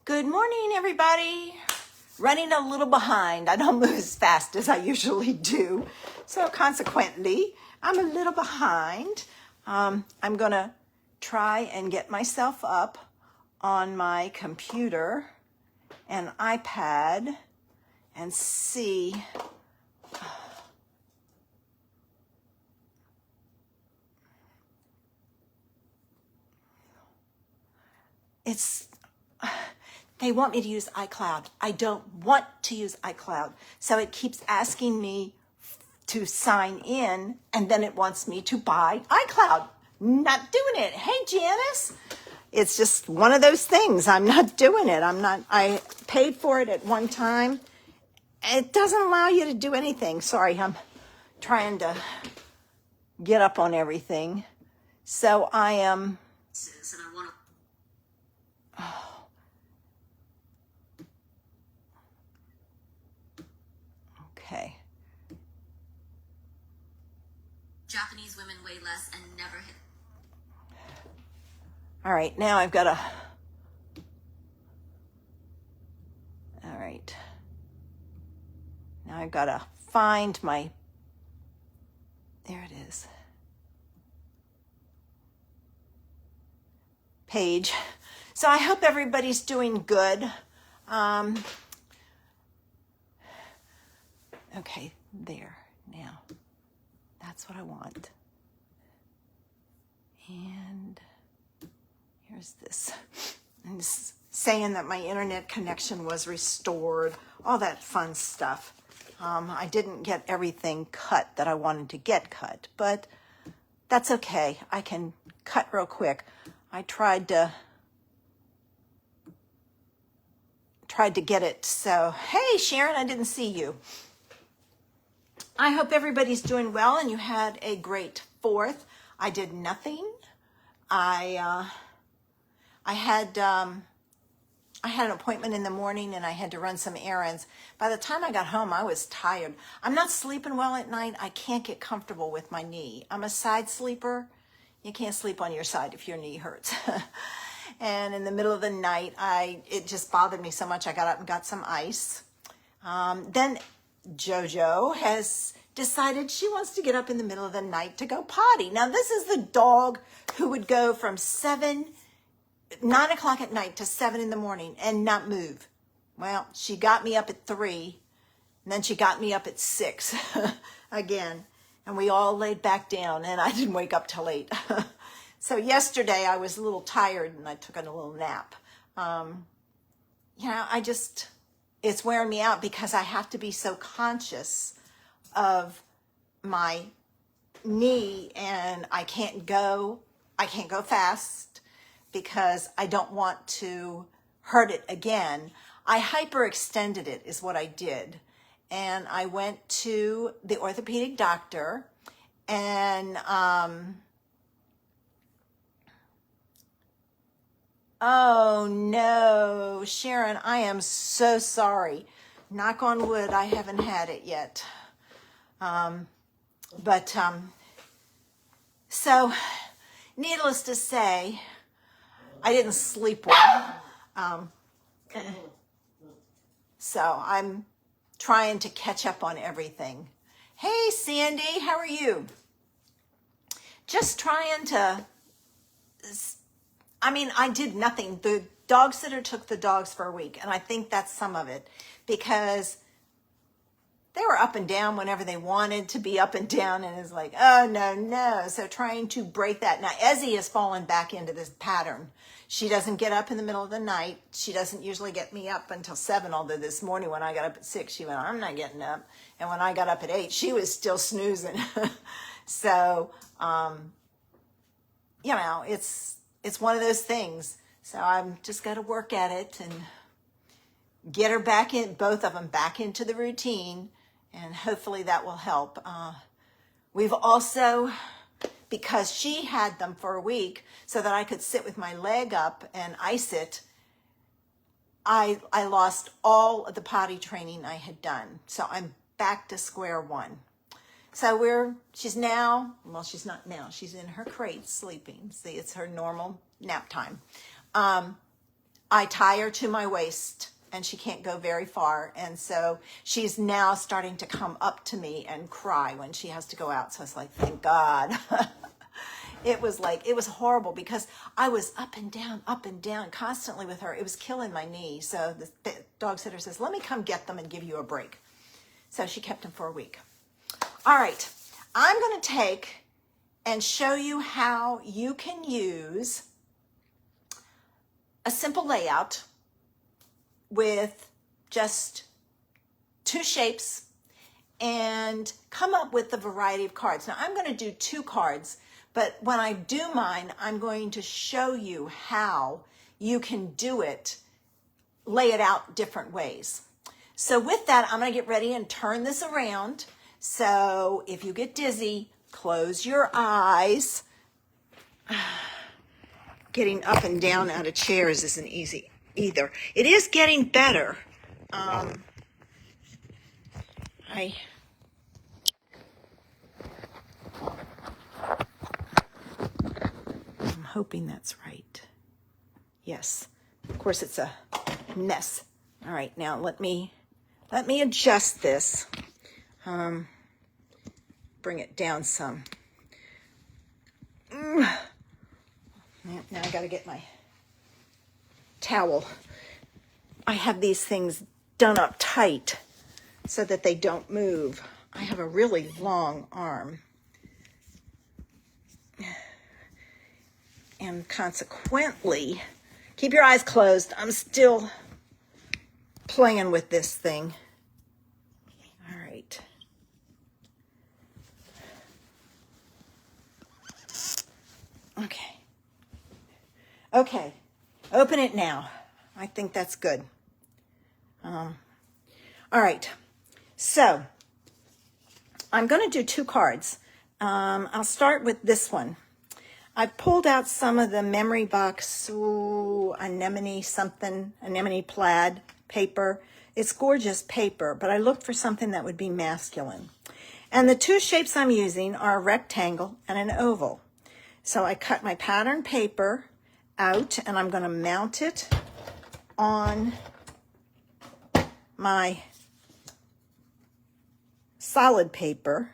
Good morning, everybody. Running a little behind. I don't move as fast as I usually do. So consequently, I'm a little behind. I'm going to try and get myself up on my computer and iPad and see. They want me to use iCloud. I don't want to use iCloud. So it keeps asking me to sign in, and then it wants me to buy iCloud. Not doing it. Hey, Janice. It's just one of those things. I'm not doing it. I paid for it at one time. It doesn't allow you to do anything. Sorry, I'm trying to get up on everything. So I am... Okay. Japanese women weigh less and never hit. All right, now I've got to... All right. Now I've got to find my... There it is. Page. So I hope everybody's doing good. Okay, there. Now, that's what I want. And here's this. And this is saying that my internet connection was restored, all that fun stuff. I didn't get everything cut that I wanted to get cut, but that's okay. I can cut real quick. I tried to get it. So, hey, Sharon, I didn't see you. I hope everybody's doing well and you had a great 4th. I did nothing. I had an appointment in the morning and I had to run some errands. By the time I got home, I was tired. I'm not sleeping well at night. I can't get comfortable with my knee. I'm a side sleeper. You can't sleep on your side if your knee hurts. And in the middle of the night, it just bothered me so much. I got up and got some ice. Then Jojo has decided she wants to get up in the middle of the night to go potty. Now, this is the dog who would go from 9 o'clock at night to 7 in the morning and not move. Well, she got me up at 3, and then she got me up at 6 again, and we all laid back down, and I didn't wake up till 8. So yesterday I was a little tired, and I took a little nap. It's wearing me out because I have to be so conscious of my knee, and I can't go fast because I don't want to hurt it again. I hyperextended it is what I did. And I went to the orthopedic doctor and, oh no, Sharon, I am so sorry. Knock on wood, I haven't had it yet. So needless to say, I didn't sleep well. So I'm trying to catch up on everything. Hey, Sandy, how are you? Just trying to, I did nothing. The dog sitter took the dogs for a week, and I think that's some of it because they were up and down whenever they wanted to be up and down, and it's like, oh, no. So trying to break that. Now, Ezzy has fallen back into this pattern. She doesn't get up in the middle of the night. She doesn't usually get me up until 7, although this morning when I got up at 6, she went, I'm not getting up. And when I got up at 8, she was still snoozing. So, it's one of those things. So I'm just got to work at it and get her back in, both of them back into the routine. And hopefully that will help. We've also, because she had them for a week so that I could sit with my leg up and ice it, I lost all of the potty training I had done. So I'm back to square one. So she's not now, she's in her crate sleeping. See, it's her normal nap time. I tie her to my waist and she can't go very far. And so she's now starting to come up to me and cry when she has to go out. So it's like, thank God. It was horrible because I was up and down constantly with her. It was killing my knee. So the dog sitter says, let me come get them and give you a break. So she kept them for a week. All right, I'm going to take and show you how you can use a simple layout with just 2 shapes and come up with a variety of cards. Now I'm going to do 2 cards, but when I do mine, I'm going to show you how you can do it, lay it out different ways. So with that, I'm going to get ready and turn this around. So if you get dizzy, close your eyes. Getting up and down out of chairs isn't easy either. It is getting better. I'm hoping that's right. Yes. Of course, it's a mess. All right, now let me adjust this. Bring it down some. Now I got to get my towel. I have these things done up tight so that they don't move. I have a really long arm. And consequently, keep your eyes closed. I'm still playing with this thing. All right. Okay. Okay. Open it now. I think that's good. All right. So I'm going to do 2 cards. I'll start with this one. I pulled out some of the Memory Box anemone plaid paper. It's gorgeous paper, but I looked for something that would be masculine. And the 2 shapes I'm using are a rectangle and an oval. So I cut my pattern paper out and I'm going to mount it on my solid paper.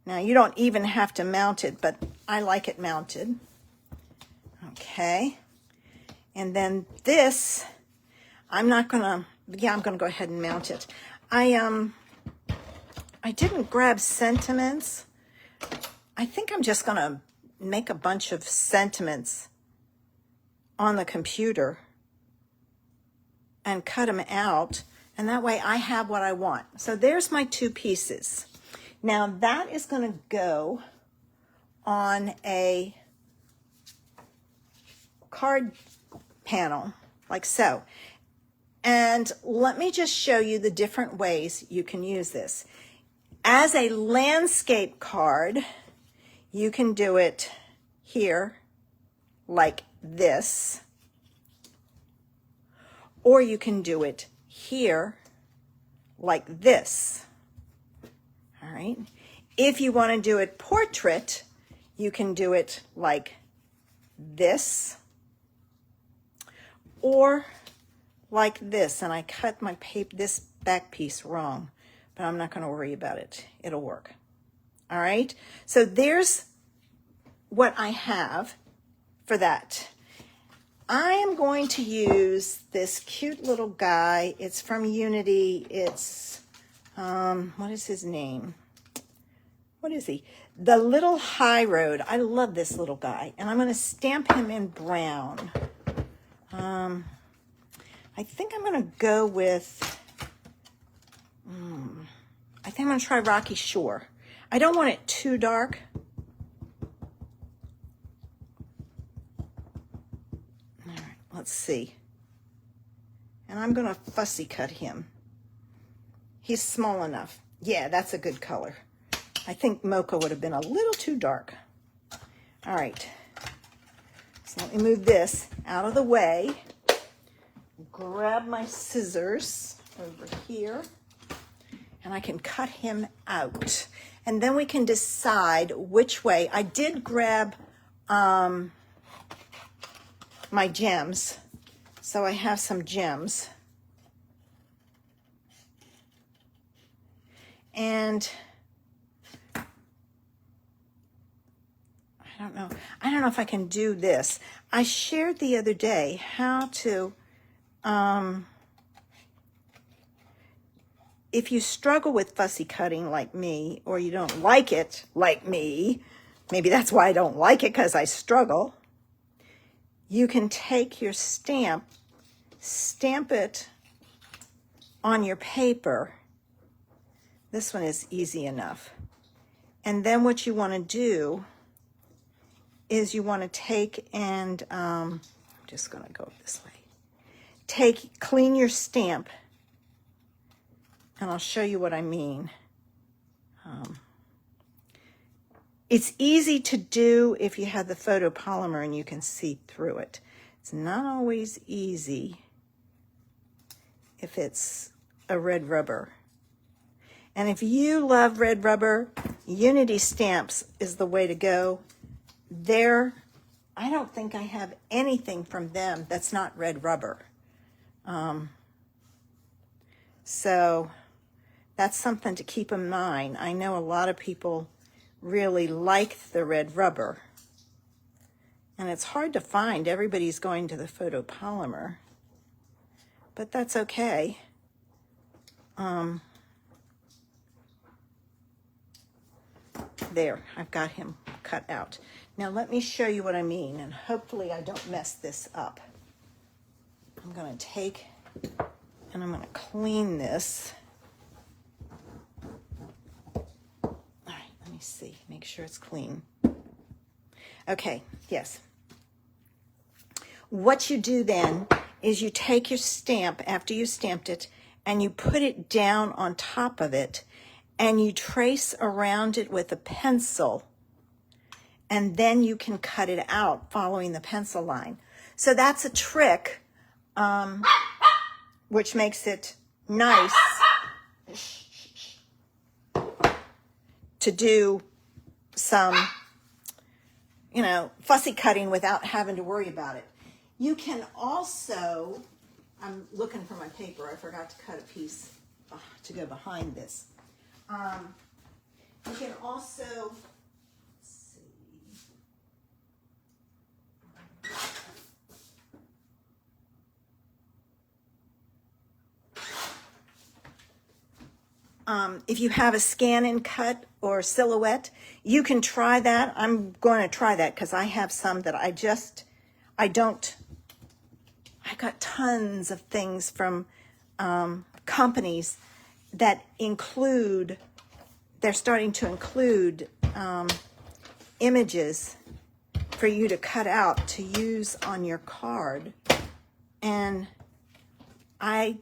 Now, you don't even have to mount it, but I like it mounted. Okay. And then this, I'm going to go ahead and mount it. I didn't grab sentiments. I think I'm just going to make a bunch of sentiments on the computer and cut them out. And that way I have what I want. So there's my 2 pieces. Now that is going to go on a card panel like so. And let me just show you the different ways you can use this. As a landscape card, you can do it here like this, or you can do it here like this. All right. If you want to do it portrait, you can do it like this or like this. And I cut my paper, this back piece wrong, but I'm not going to worry about it. It'll work. All right. So there's what I have for that. I am going to use this cute little guy. It's from Unity. It's what is his name? What is he? The Little High Road. I love this little guy. And I'm going to stamp him in brown. I think I'm going to go with, I think I'm going to try Rocky Shore. I don't want it too dark. All right, let's see. And I'm going to fussy cut him. He's small enough. Yeah, that's a good color. I think mocha would have been a little too dark. All right. So let me move this out of the way. Grab my scissors over here. And I can cut him out. And then we can decide which way. I did grab my my gems. So I have some gems. And I don't know if I can do this. I shared the other day how to, if you struggle with fussy cutting like me, or you don't like it like me, maybe that's why I don't like it, because I struggle, you can take your stamp it on your paper. This one is easy enough. And then what you want to do is you want to take and, I'm just going to go this way. Clean your stamp, and I'll show you what I mean. It's easy to do if you have the photopolymer and you can see through it. It's not always easy if it's a red rubber. And if you love red rubber, Unity Stamps is the way to go. I don't think I have anything from them that's not red rubber. So that's something to keep in mind. I know a lot of people really like the red rubber. And it's hard to find. Everybody's going to the photopolymer. But that's okay. There, I've got him cut out. Now let me show you what I mean, and hopefully I don't mess this up. I'm going to take and I'm going to clean this. All right, let me see, make sure it's clean. Okay, yes. What you do then is you take your stamp after you stamped it and you put it down on top of it and you trace around it with a pencil, and then you can cut it out following the pencil line. So that's a trick, which makes it nice to do some, fussy cutting without having to worry about it. You can also, I'm looking for my paper. I forgot to cut a piece to go behind this. You can also, let's see. If you have a scan and cut or silhouette, you can try that. I'm going to try that because I have some that I got tons of things from companies that they're starting to include images for you to cut out to use on your card. And I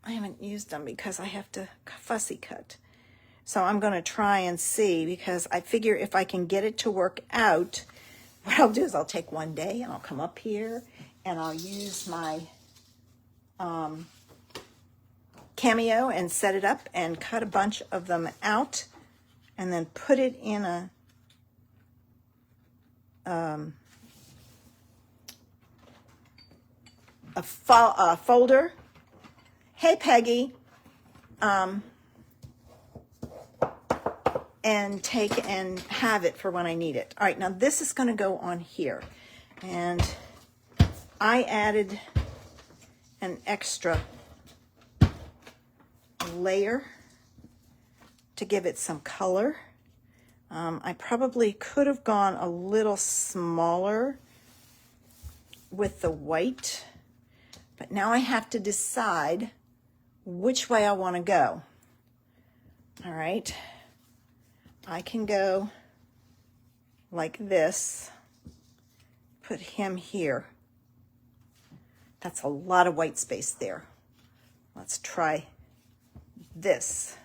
haven't used them because I have to fussy cut. So I'm going to try and see, because I figure if I can get it to work out, what I'll do is I'll take one day and I'll come up here and I'll use my Cameo and set it up and cut a bunch of them out and then put it in a folder. Hey, Peggy. And take and have it for when I need it. All right, now this is going to go on here. And I added an extra layer to give it some color. I probably could have gone a little smaller with the white, but now I have to decide which way I want to go. All right, I can go like this, put him here. That's a lot of white space there. Let's try this.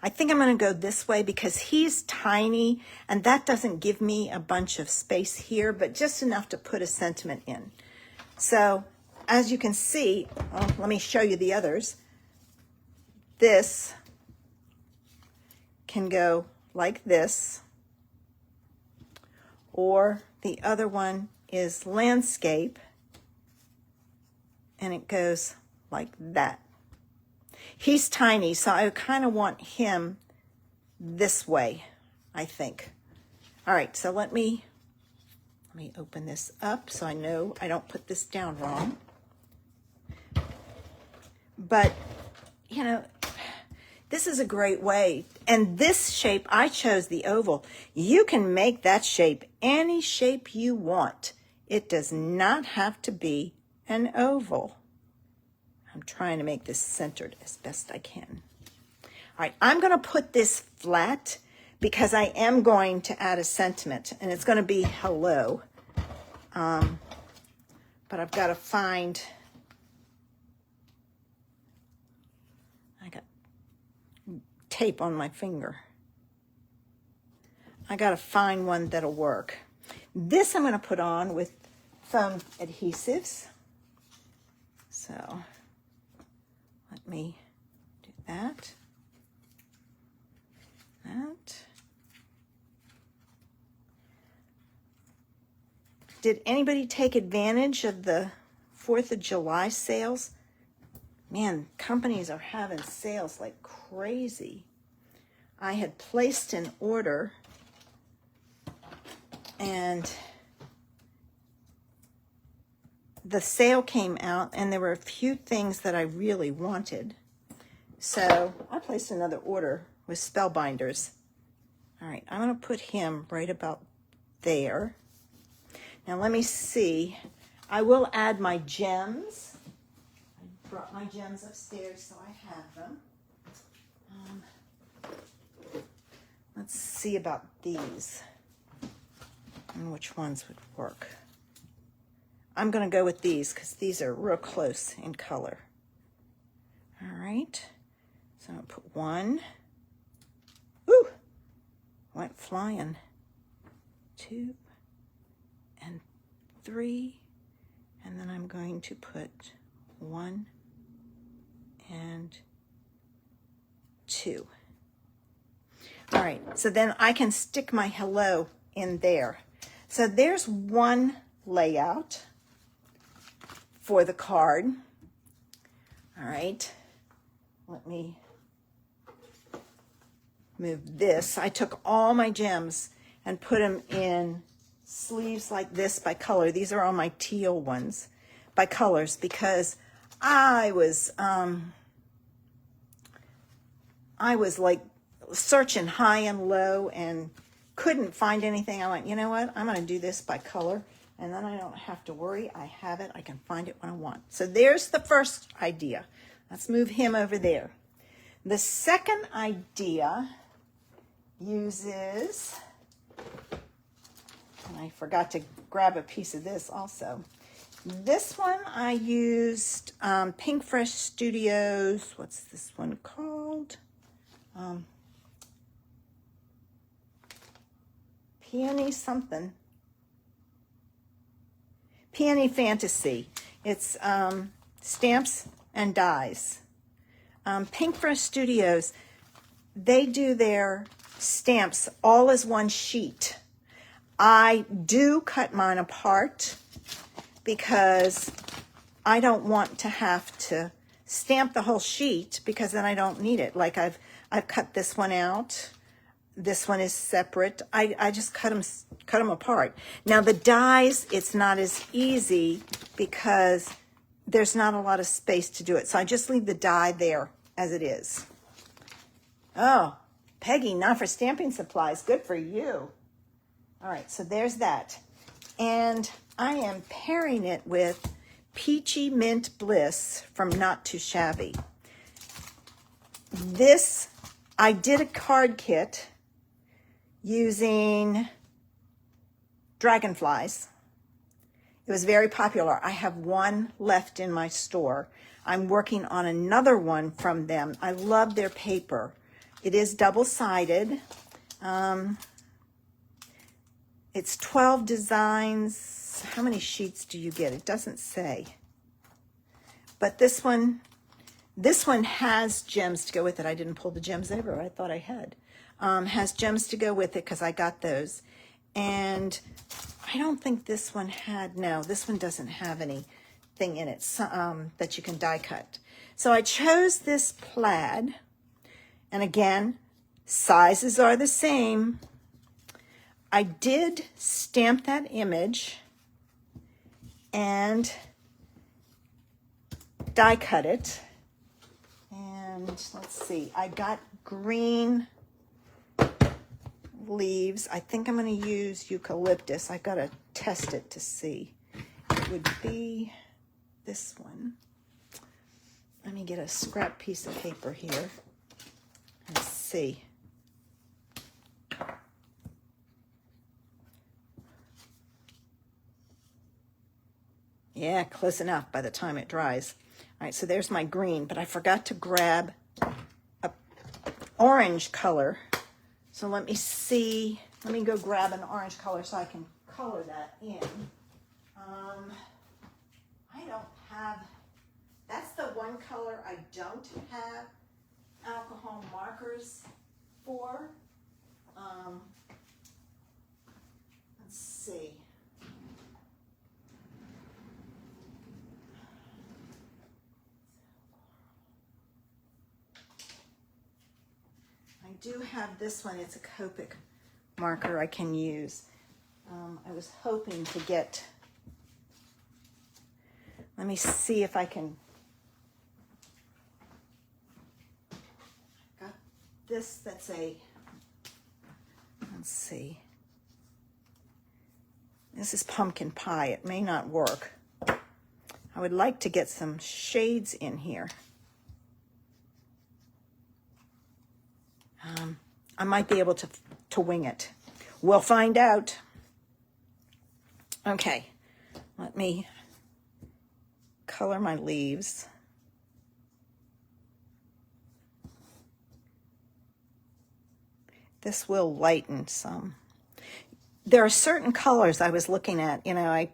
I think I'm going to go this way because he's tiny and that doesn't give me a bunch of space here, but just enough to put a sentiment in. So as you can see, let me show you the others. This can go like this. or the other one is landscape, and it goes like that. He's tiny, so I kind of want him this way, I think. All right, so let me open this up so I know I don't put this down wrong. But, you know, this is a great way. And this shape, I chose the oval. You can make that shape any shape you want. It does not have to be an oval. I'm trying to make this centered as best I can. All right, I'm going to put this flat because I am going to add a sentiment, and it's going to be hello. But I've got to find, I got tape on my finger. I got to find one that'll work. This I'm going to put on with foam adhesives. So let me do that. Did anybody take advantage of the 4th of July sales? Man, companies are having sales like crazy. I had placed an order and the sale came out and there were a few things that I really wanted. So I placed another order with Spellbinders. All right, I'm going to put him right about there. Now let me see. I will add my gems. I brought my gems upstairs so I have them. Let's see about these and which ones would work. I'm going to go with these because these are real close in color. All right. So I'm going to put one. Ooh! Went flying. 2 and 3. And then I'm going to put 1 and 2. All right, so then I can stick my hello in there. So there's one layout for the card. All right, let me move this. I took all my gems and put them in sleeves like this by color. These are all my teal ones by colors because I was like searching high and low and couldn't find anything. I went, you know what? I'm going to do this by color, and then I don't have to worry. I have it. I can find it when I want. So there's the first idea. Let's move him over there. The second idea uses, and I forgot to grab a piece of this also. This one I used Pink Fresh Studios. What's this one called? Peony something. Peony Fantasy. It's stamps and dies. Pink Fresh Studios, they do their stamps all as one sheet. I do cut mine apart because I don't want to have to stamp the whole sheet because then I don't need it. Like I've cut this one out. This one is separate. I just cut them apart. Now the dies, it's not as easy because there's not a lot of space to do it. So I just leave the die there as it is. Oh, Peggy, not for stamping supplies. Good for you. All right, so there's that. And I am pairing it with Peachy Mint Bliss from Not Too Shabby. This, I did a card kit using dragonflies. It was very popular. I have one left in my store. I'm working on another one from them. I love their paper. It is double-sided. It's 12 designs. How many sheets do you get? It doesn't say. But this one has gems to go with it. I didn't pull the gems over. I thought I had. Has gems to go with it because I got those. And I don't think this one had, no, this one doesn't have anything in it that you can die cut. So I chose this plaid, and again, sizes are the same. I did stamp that image and die cut it. And let's see, I got green leaves. I think I'm going to use eucalyptus. I got to test it to see. It would be this one. Let me get a scrap piece of paper here. Let's see. Yeah, close enough by the time it dries. All right, so there's my green, but I forgot to grab a orange color. So let me see. Let me go grab an orange color so I can color that in. I don't have, that's the one color I don't have alcohol markers for. Let's see. I do have this one. It's a Copic marker I can use. I was hoping to get, let me see if I can, got this that's a, let's see. This is pumpkin pie. It may not work. I would like to get some shades in here. I might be able to wing it. We'll find out. Okay, let me color my leaves. This will lighten some. There are certain colors I was looking at, you know, I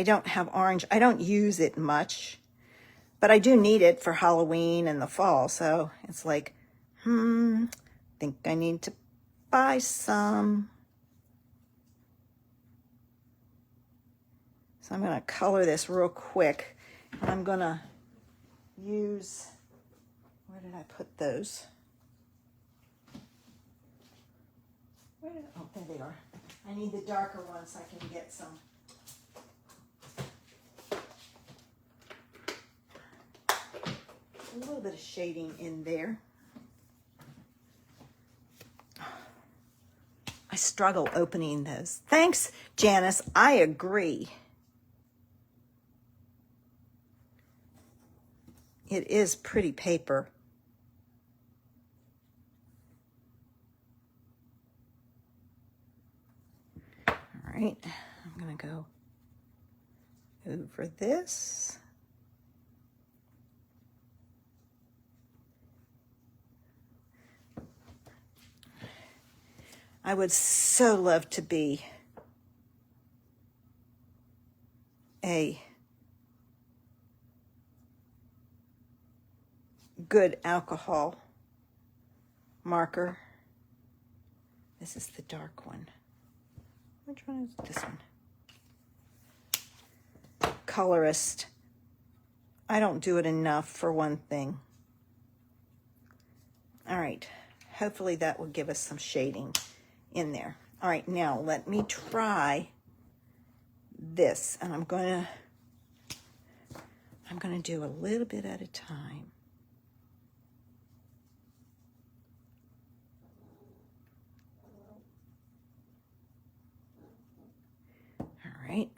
don't have orange. I don't use it much, but I do need it for Halloween and the fall. So it's like, think I need to buy some. So I'm going to color this real quick. And I'm going to use, where did I put those? Oh, there they are. I need the darker ones so I can get some. A little bit of shading in there. I struggle opening those. Thanks, Janice. I agree. It is pretty paper. All right, I'm going to go over this. I would so love to be a good alcohol marker. This is the dark one. Which one is this one? Colorist. I don't do it enough for one thing. All right, hopefully that will give us some shading in there. All right, now let me try this, and I'm gonna do a little bit at a time. All right.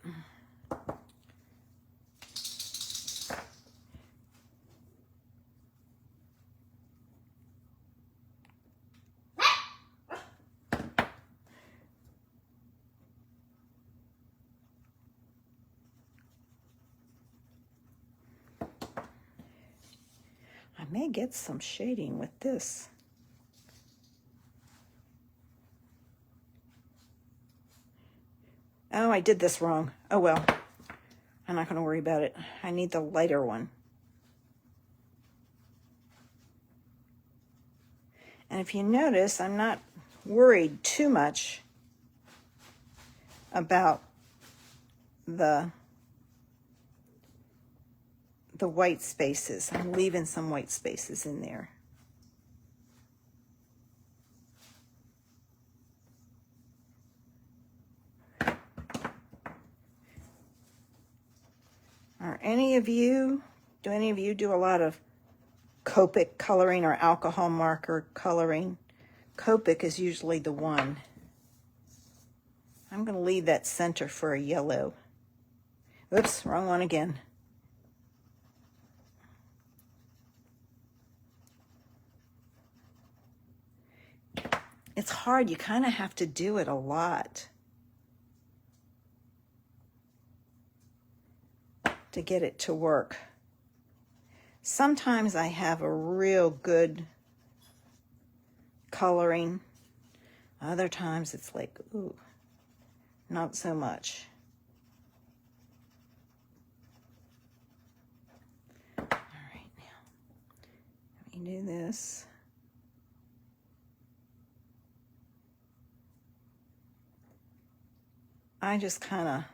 I may get some shading with this. Oh, I did this wrong. Oh well, I'm not going to worry about it. I need the lighter one. And if you notice, I'm not worried too much about the white spaces. I'm leaving some white spaces in there. Do any of you do a lot of Copic coloring or alcohol marker coloring? Copic is usually the one. I'm going to leave that center for a yellow. Oops, wrong one again. It's hard. You kind of have to do it a lot to get it to work. Sometimes I have a real good coloring. Other times it's like, ooh, not so much. All right, now let me do this. I just kind of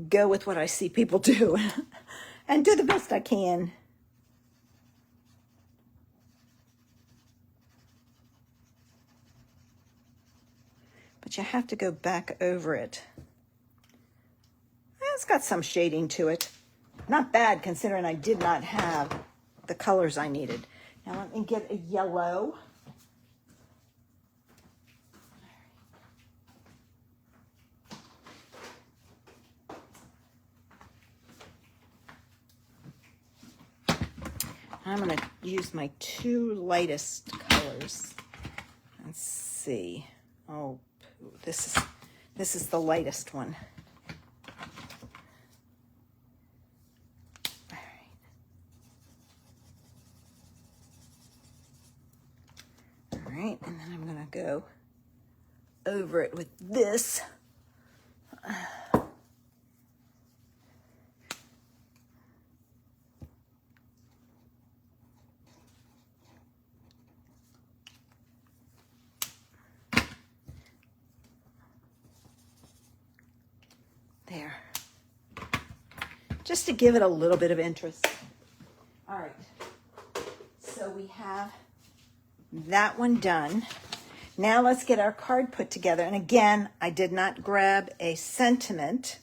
go with what I see people do and do the best I can. But you have to go back over it. It's got some shading to it. Not bad considering I did not have the colors I needed. Now let me get a yellow. I'm going to use my two lightest colors. Let's see. Oh, this is the lightest one. All right. All right, and then I'm going to go over it with this. There. Just to give it a little bit of interest. All right. So we have that one done. Now let's get our card put together. And again, I did not grab a sentiment.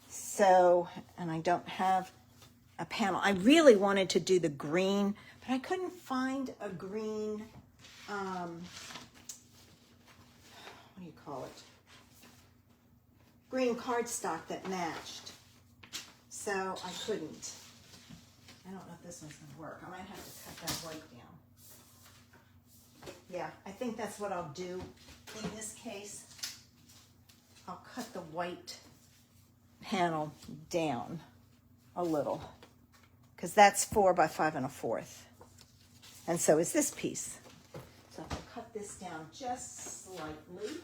So, and I don't have a panel. I really wanted to do the green, but I couldn't find a green, what do you call it? Green cardstock that matched. So I couldn't. I don't know if this one's going to work. I might have to cut that white down. Yeah, I think that's what I'll do in this case. I'll cut the white panel down a little because that's 4 by 5 1/4. And so is this piece. So I'll cut this down just slightly.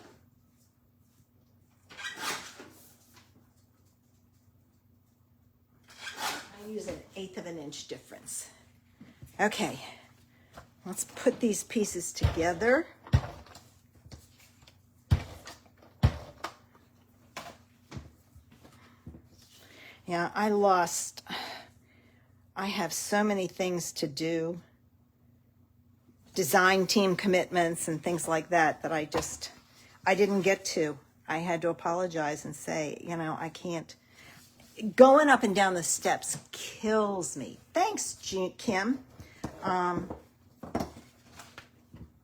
I use 1/8 of an inch difference. Okay, let's put these pieces together. Yeah, I have so many things to do, design team commitments and things like that, that I didn't get to. I had to apologize and say, I can't. Going up and down the steps kills me. Thanks, Kim.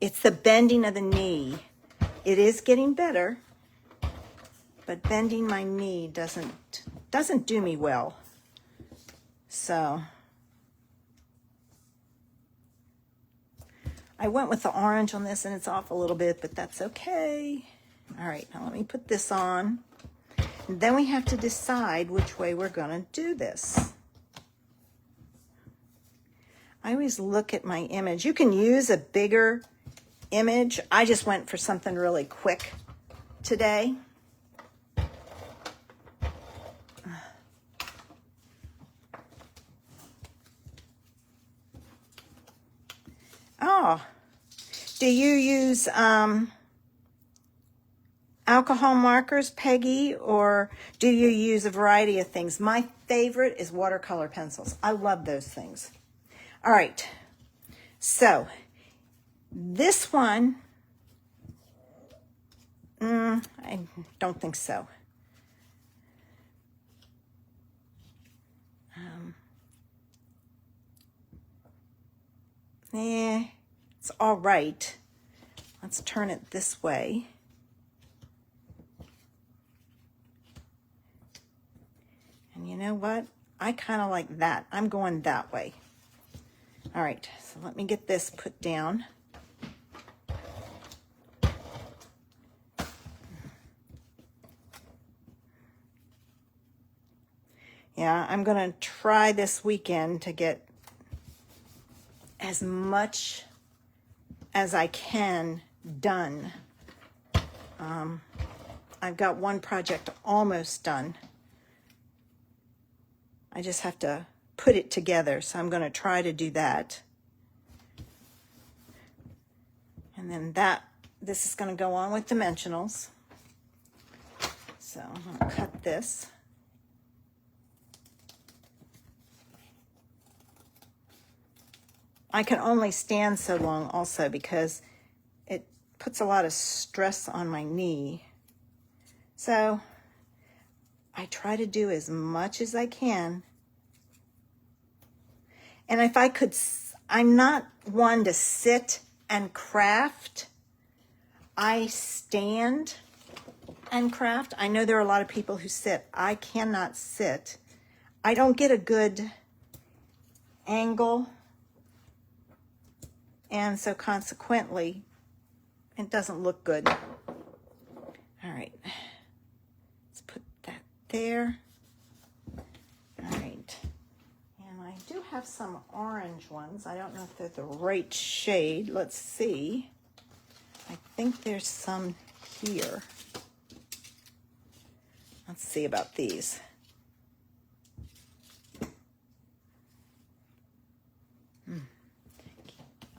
It's the bending of the knee. It is getting better, but bending my knee doesn't do me well. So I went with the orange on this and it's off a little bit, but that's okay. All right, now let me put this on. And then we have to decide which way we're going to do this. I always look at my image. You can use a bigger image. I just went for something really quick today. Oh, do you use alcohol markers, Peggy, or do you use a variety of things? My favorite is watercolor pencils. I love those things. All right. So this one, I don't think so. It's all right. Let's turn it this way. And you know what? I kind of like that. I'm going that way. All right, so let me get this put down. Yeah, I'm going to try this weekend to get as much as I can done. I've got one project almost done. I just have to put it together, so I'm going to try to do that. And then this is going to go on with dimensionals. So I'm going to cut this. I can only stand so long also because it puts a lot of stress on my knee. So I try to do as much as I can. And if I could, I'm not one to sit and craft. I stand and craft. I know there are a lot of people who sit. I cannot sit. I don't get a good angle. And so consequently, it doesn't look good. All right. Let's put that there. All right. And I do have some orange ones. I don't know if they're the right shade. Let's see. I think there's some here. Let's see about these.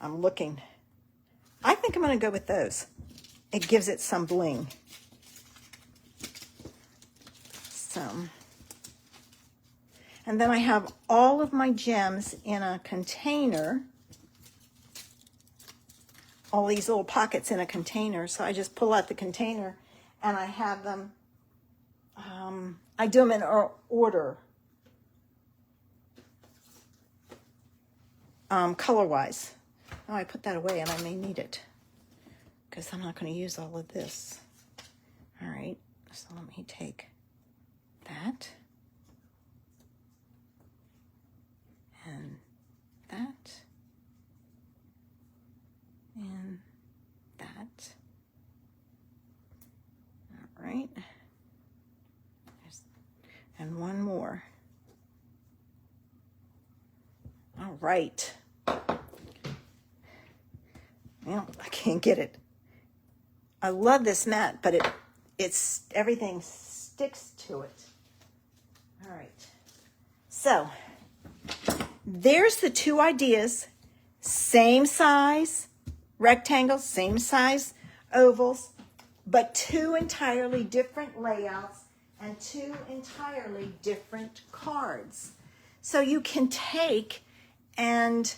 I'm looking. I think I'm going to go with those. It gives it some bling. And then I have all of my gems in a container. All these little pockets in a container. So I just pull out the container and I have them. I do them in order. Color-wise. Oh, I put that away and I may need it because I'm not going to use all of this. All right, so let me take that and that and that. All right, and one more. All right. Well, I can't get it. I love this mat, but it's everything sticks to it. All right. So there's the two ideas. Same size rectangles, same size ovals, but two entirely different layouts and two entirely different cards. So you can take and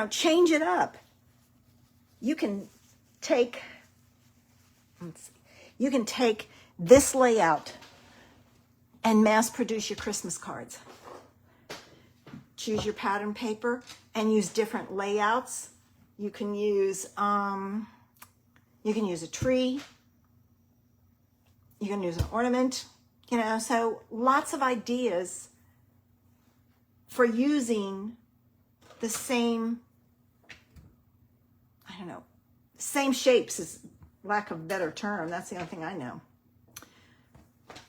change it up. You can take this layout and mass produce your Christmas cards. Choose your pattern paper and use different layouts. You can use a tree. You can use an ornament, so lots of ideas for using the same, same shapes is lack of a better term. That's the only thing I know.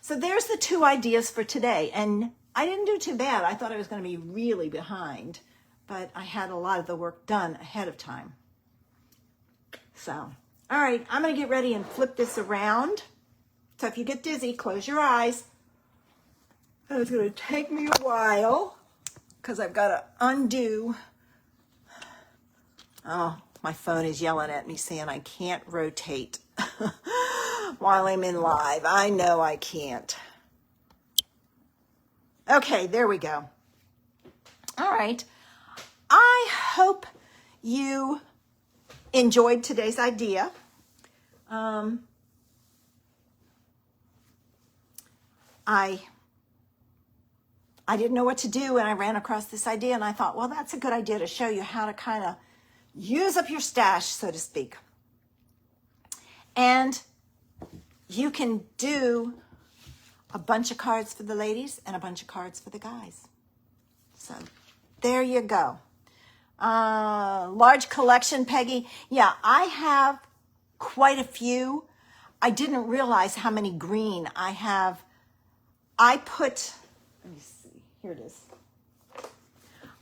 So there's the two ideas for today. And I didn't do too bad. I thought I was going to be really behind, but I had a lot of the work done ahead of time. So, all right, I'm going to get ready and flip this around. So if you get dizzy, close your eyes. And it's going to take me a while because I've got to undo Oh, my phone is yelling at me saying I can't rotate while I'm in live. I know I can't. Okay, there we go. All right. I hope you enjoyed today's idea. I didn't know what to do, and I ran across this idea, and I thought, well, that's a good idea to show you how to kind of use up your stash, so to speak. And you can do a bunch of cards for the ladies and a bunch of cards for the guys. So there you go. Large collection, Peggy. Yeah, I have quite a few. I didn't realize how many green I have. I put, let me see, here it is.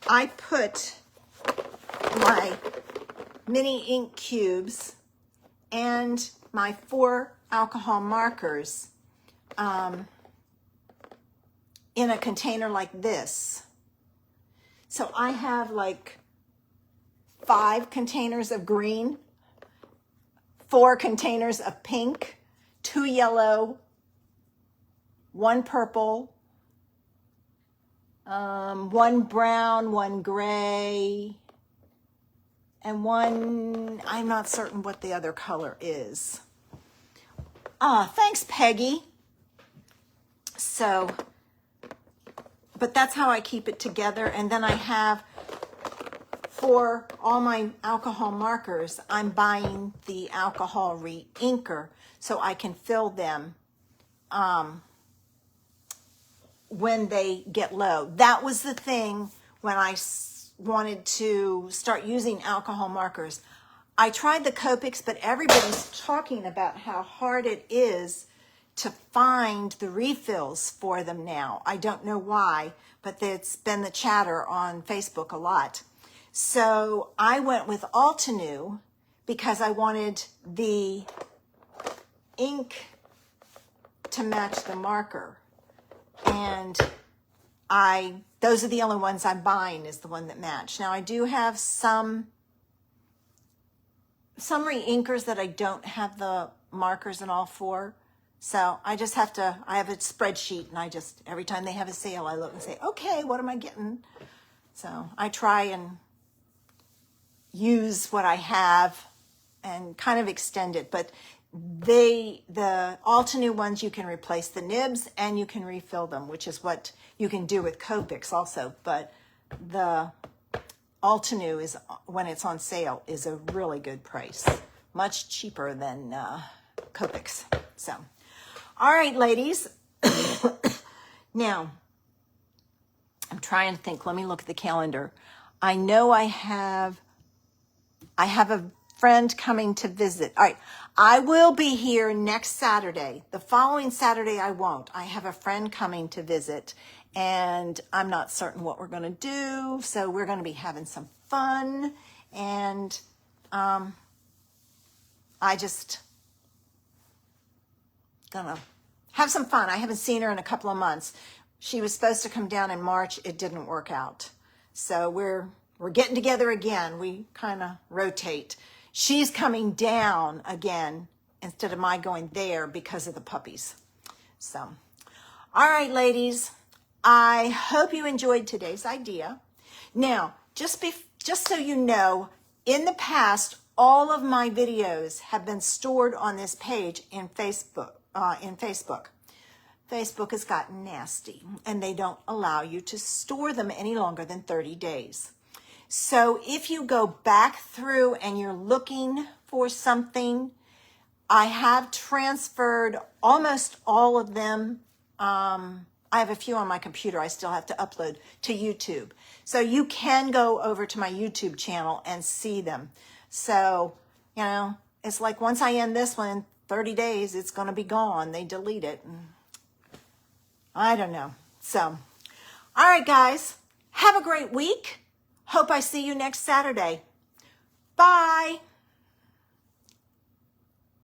I put my mini ink cubes and my 4 alcohol markers in a container like this. So I have like 5 containers of green, 4 containers of pink, 2 yellow, 1 purple, 1 brown, 1 gray, and 1, I'm not certain what the other color is. Thanks, Peggy. So, but that's how I keep it together. And then I have, for all my alcohol markers, I'm buying the alcohol re-inker so I can fill them when they get low. That was the thing when I wanted to start using alcohol markers. I tried the Copics, but everybody's talking about how hard it is to find the refills for them now. I don't know why, but it's been the chatter on Facebook a lot. So I went with Altenew because I wanted the ink to match the marker. And those are the only ones I'm buying, is the one that match. Now I do have some re-inkers that I don't have the markers in all 4. So I just have to, I have a spreadsheet, and I just, every time they have a sale, I look and say, okay, what am I getting? So I try and use what I have and kind of extend it. But the Altenew ones, you can replace the nibs and you can refill them, which is what you can do with Copics also. But the Altenew is, when it's on sale, is a really good price, much cheaper than Copics. So, all right, ladies. Now, I'm trying to think. Let me look at the calendar. I know I have a friend coming to visit. All right, I will be here next Saturday. The following Saturday, I won't. I have a friend coming to visit, and I'm not certain what we're going to do. So we're going to be having some fun, and I just gonna have some fun. I haven't seen her in a couple of months. She was supposed to come down in March. It didn't work out. So we're getting together again. We kind of rotate. She's coming down again instead of my going there because of the puppies. So, all right, ladies. I hope you enjoyed today's idea. Now, just so you know, in the past, all of my videos have been stored on this page in Facebook. Facebook has gotten nasty, and they don't allow you to store them any longer than 30 days. So if you go back through and you're looking for something, I have transferred almost all of them. I have a few on my computer I still have to upload to YouTube. So you can go over to my YouTube channel and see them. So, you know, it's like once I end this one, in 30 days, it's going to be gone. They delete it. I don't know. So, all right, guys, have a great week. Hope I see you next Saturday. Bye.